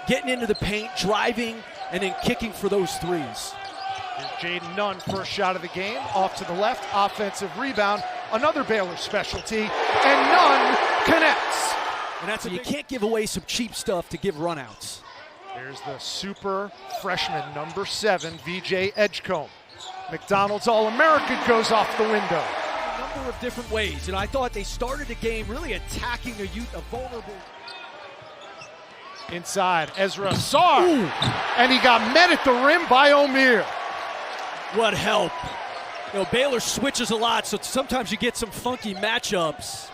getting into the paint, driving, and then kicking for those threes. Here's Jaden Nunn, first shot of the game, off to the left, offensive rebound, another Baylor specialty, and Nunn connects. And that's you can't give away some cheap stuff to give runouts. There's the super freshman, number 7, VJ Edgecombe. McDonald's All-American goes off the window. A number of different ways, and I thought they started the game really attacking a vulnerable. Inside, Ezra Sarr, and he got met at the rim by O'Meara. What help. You know, Baylor switches a lot, so sometimes you get some funky matchups.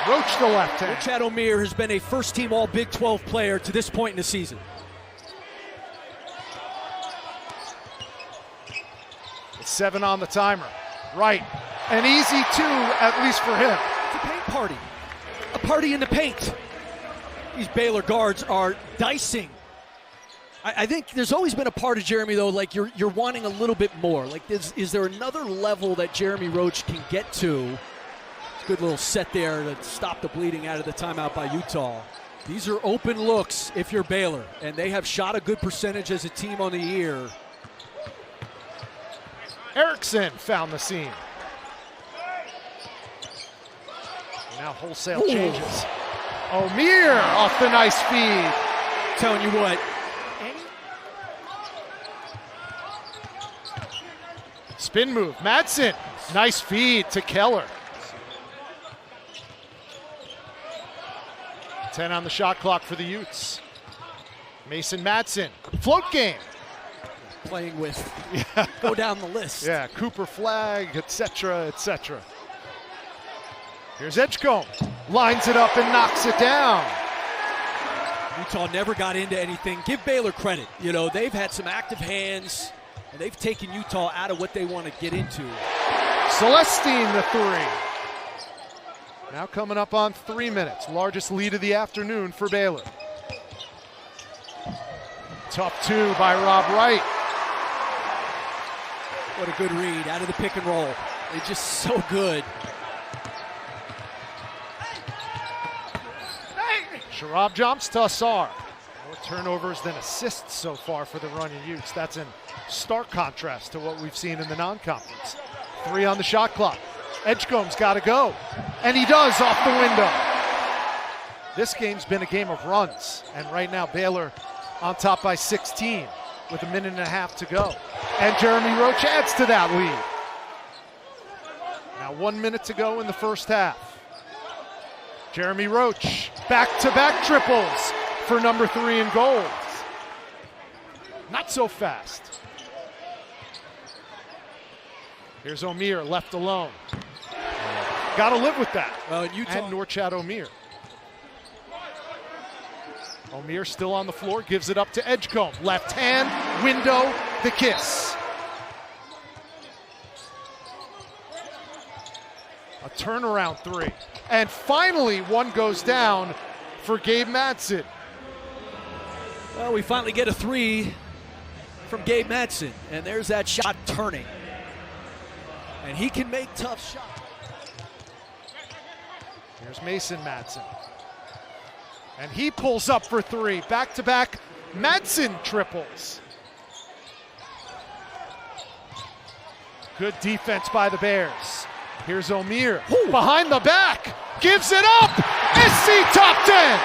Roach the left hand. Chad O'Meara has been a first-team All-Big 12 player to this point in the season. It's 7 on the timer. Right. An easy 2, at least for him. It's a paint party. A party in the paint. These Baylor guards are dicing. I think there's always been a part of Jeremy, though, like you're wanting a little bit more. Like, is there another level that Jeremy Roach can get to? Good little set there to stop the bleeding out of the timeout by Utah. These are open looks if you're Baylor, and they have shot a good percentage as a team on the year. Erickson found the seam. Now wholesale changes. O'Meara off the nice feed. Telling you what. Spin move, Madsen. Nice feed to Keller. 10 on the shot clock for the Utes. Mason Madsen, float game. Playing with, go down the list. Yeah, Cooper Flag, etc., etc. Here's Edgecombe, lines it up and knocks it down. Utah never got into anything. Give Baylor credit. You know, they've had some active hands, and they've taken Utah out of what they want to get into. Celestine the 3. Now coming up on 3 minutes. Largest lead of the afternoon for Baylor. Tough 2 by Rob Wright. What a good read out of the pick and roll. They're just so good. Sharab jumps to Sarr. More turnovers than assists so far for the Runyon Utes. That's in stark contrast to what we've seen in the non-conference. 3 on the shot clock. Edgecombe's got to go, and he does off the window. This game's been a game of runs, and right now Baylor on top by 16 with 1.5 minutes to go. And Jeremy Roach adds to that lead. Now 1 minute to go in the first half. Jeremy Roach, back-to-back triples for number 3 in gold. Not so fast. Here's O'Meara left alone. Got to live with that. Well, Utah and Norchad O'Meara. O'Meara still on the floor, gives it up to Edgecombe. Left hand, window, the kiss. A turnaround 3. And finally, one goes down for Gabe Madsen. Well, we finally get a 3 from Gabe Madsen, and there's that shot turning. And he can make tough shots. Here's Mason Madsen. And he pulls up for 3. Back-to-back Madsen triples. Good defense by the Bears. Here's O'Meara. Behind the back. Gives it up. SC top 10.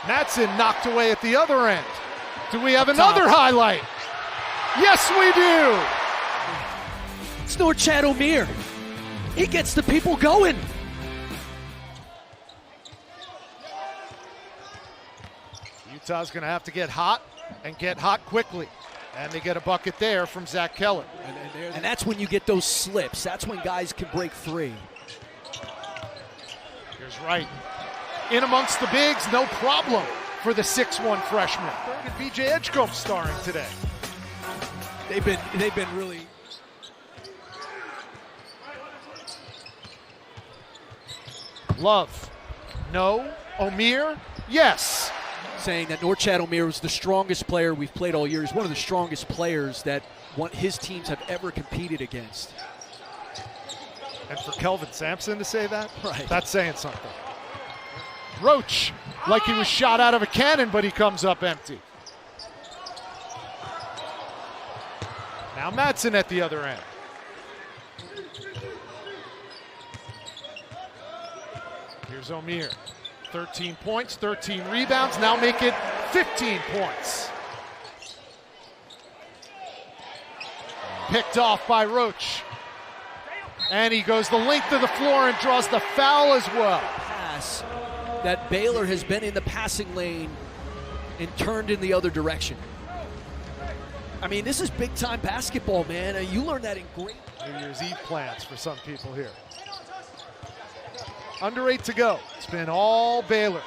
Madsen knocked away at the other end. Do we have another highlight? Yes, we do. It's Norchad O'Meara. He gets the people going. Utah's going to have to get hot and get hot quickly. And they get a bucket there from Zach Keller. And that's when you get those slips. That's when guys can break free. Here's Wright. In amongst the bigs, no problem for the 6'1 freshman. Third and VJ Edgecombe starring today. They've been really. Love. No. O'Meara. Yes. saying that Norchad Omier was the strongest player we've played all year. He's one of the strongest players that his teams have ever competed against. And for Kelvin Sampson to say that, right, that's saying something. Roach, like he was shot out of a cannon, but he comes up empty. Now Madsen at the other end. Here's Omier. 13 points, 13 rebounds, now make it 15 points. Picked off by Roach. And he goes the length of the floor and draws the foul as well. Pass that Baylor has been in the passing lane and turned in the other direction. I mean, this is big-time basketball, man. You learn that in great New Year's Eve plans for some people here. Under 8 to go. It's been all Baylor.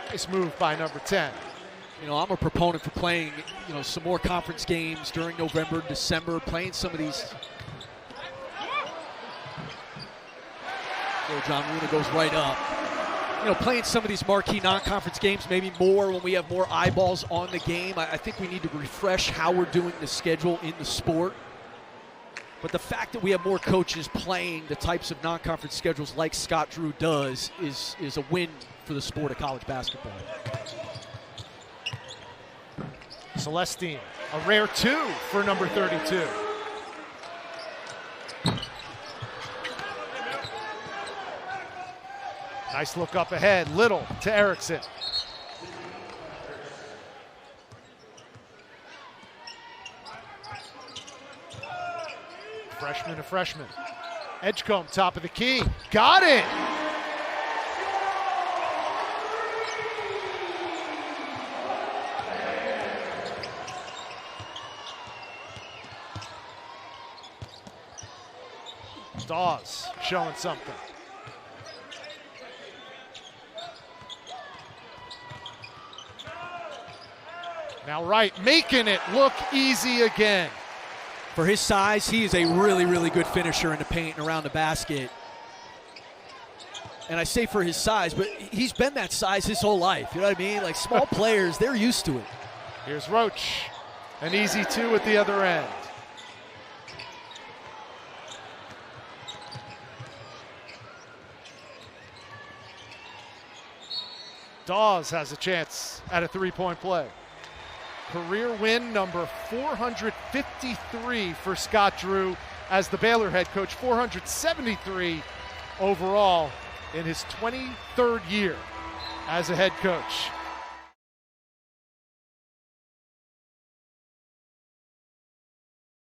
Nice move by number 10. You know, I'm a proponent for playing, some more conference games during November, December, playing some of these. So John Luna goes right up. Playing some of these marquee non-conference games, maybe more when we have more eyeballs on the game. I think we need to refresh how we're doing the schedule in the sport. But the fact that we have more coaches playing the types of non-conference schedules like Scott Drew does is a win for the sport of college basketball. Celestine, a rare 2 for number 32. Nice look up ahead, Little to Erickson. Freshman to freshman. Edgecombe, top of the key, got it! Dawes showing something. Now Wright making it look easy again. For his size, he is a really, really good finisher in the paint and around the basket. And I say for his size, but he's been that size his whole life. You know what I mean? Like small players, they're used to it. Here's Roach, an easy 2 at the other end. Dawes has a chance at a 3-point play. Career win number 453 for Scott Drew as the Baylor head coach, 473 overall in his 23rd year as a head coach.